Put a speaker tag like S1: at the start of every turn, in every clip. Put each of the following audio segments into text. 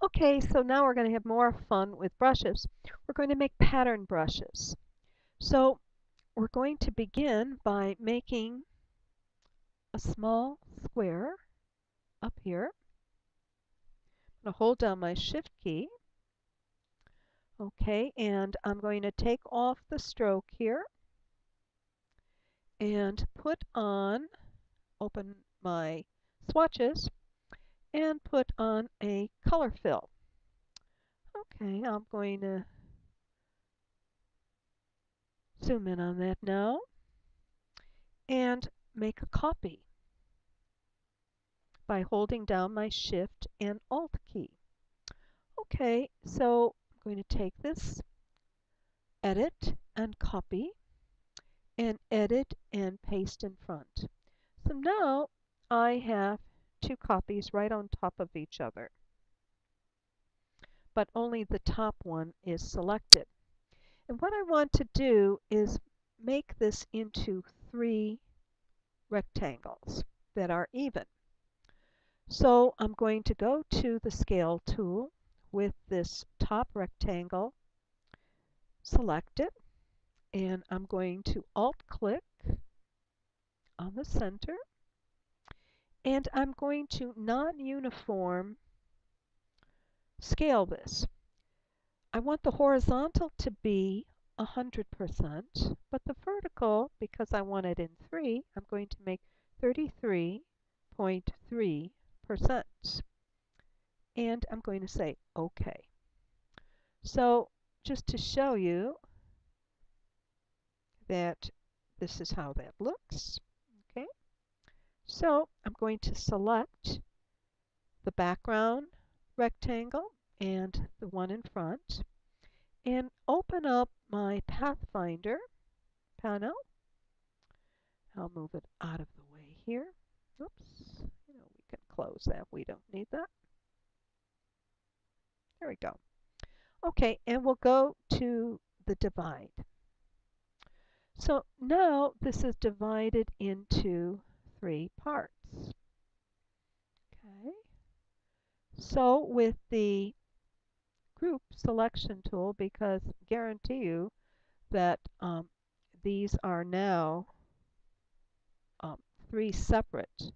S1: Okay, so now we're going to have more fun with brushes. We're going to make pattern brushes. So we're going to begin by making a small square up here. I'm going to hold down my Shift key. Okay, and I'm going to take off the stroke here and put on, open my swatches, and put on a color fill. Okay, I'm going to zoom in on that now and make a copy by holding down my Shift and Alt key. Okay, so I'm going to take this, edit and copy, and edit and paste in front. So now I have two copies right on top of each other, but only the top one is selected. And what I want to do is make this into three rectangles that are even. So I'm going to go to the scale tool with this top rectangle, select it, and I'm going to alt click on the center, and I'm going to non-uniform scale this. I want the horizontal to be 100%, but the vertical, because I want it in 3, I'm going to make 33.3%. And I'm going to say OK. So just to show you that this is how that looks. Okay. So I'm going to select the background rectangle and the one in front and open up my Pathfinder panel. I'll move it out of the way here. Oops, we can close that. We don't need that. There we go. Okay, and we'll go to the divide. So now this is divided into three parts. Okay. So with the group selection tool, because I guarantee you that these are now three separate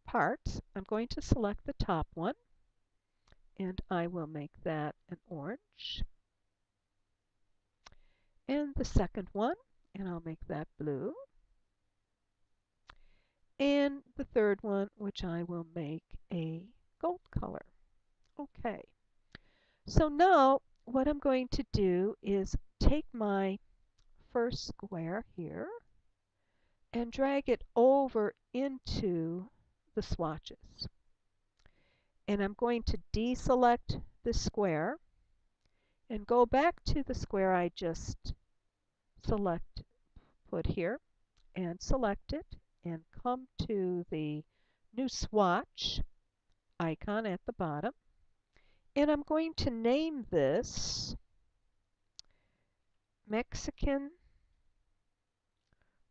S1: parts, I'm going to select the top one, and I will make that an orange. And the second one, and I'll make that blue. And the third one, which I will make a gold color. Okay. So now what I'm going to do is take my first square here and drag it over into the swatches. And I'm going to deselect this square and go back to the square I just put here and select it and come to the new swatch icon at the bottom. And I'm going to name this Mexican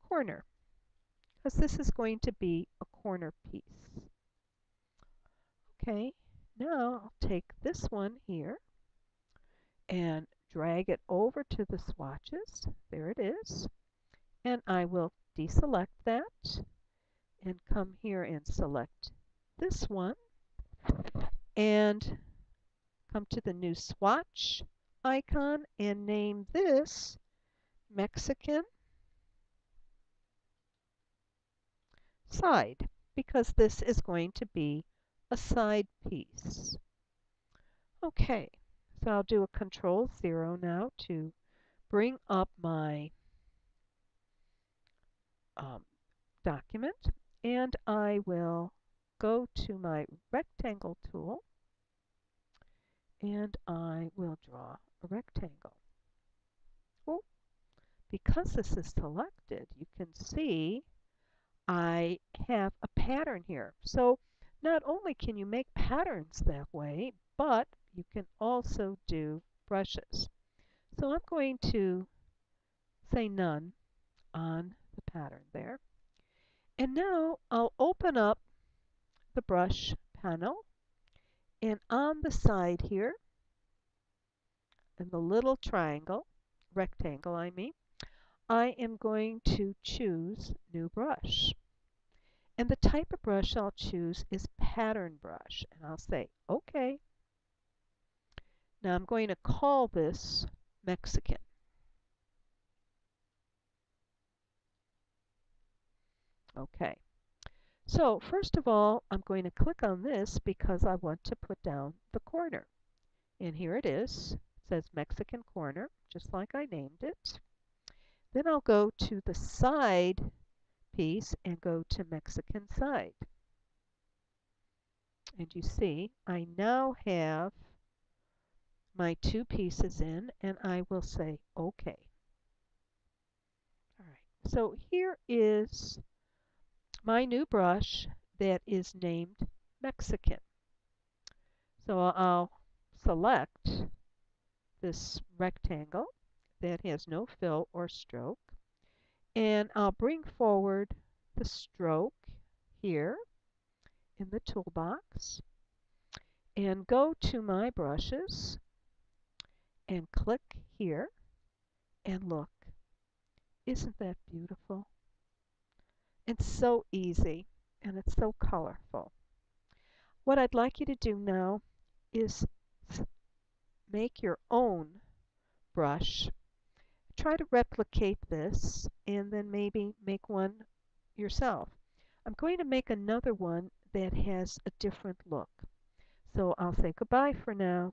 S1: corner, because this is going to be a corner piece. Okay, now I'll take this one here and drag it over to the swatches. There it is. And I will deselect that and come here and select this one and come to the new swatch icon and name this Mexican side, because this is going to be a side piece. Okay, so I'll do a Control-0 now to bring up my document, and I will go to my rectangle tool and I will draw a rectangle. Oh, because this is selected, you can see I have a pattern here. So not only can you make patterns that way, but you can also do brushes. So I'm going to say none on the pattern there. And now I'll open up the brush panel And on the side here, in the little triangle, rectangle I mean, I am going to choose New Brush. And the type of brush I'll choose is Pattern Brush. And I'll say, OK. Now I'm going to call this Mexican. OK. So first of all, I'm going to click on this because I want to put down the corner. And here it is. It says Mexican corner, just like I named it. Then I'll go to the side piece and go to Mexican side. And you see, I now have my two pieces in, and I will say OK. All right. So here is my new brush that is named Mexican. So I'll select this rectangle that has no fill or stroke, and I'll bring forward the stroke here in the toolbox and go to my brushes and click here and look. Isn't that beautiful? It's so easy and it's so colorful. What I'd like you to do now is make your own brush. Try to replicate this and then maybe make one yourself. I'm going to make another one that has a different look. So I'll say goodbye for now.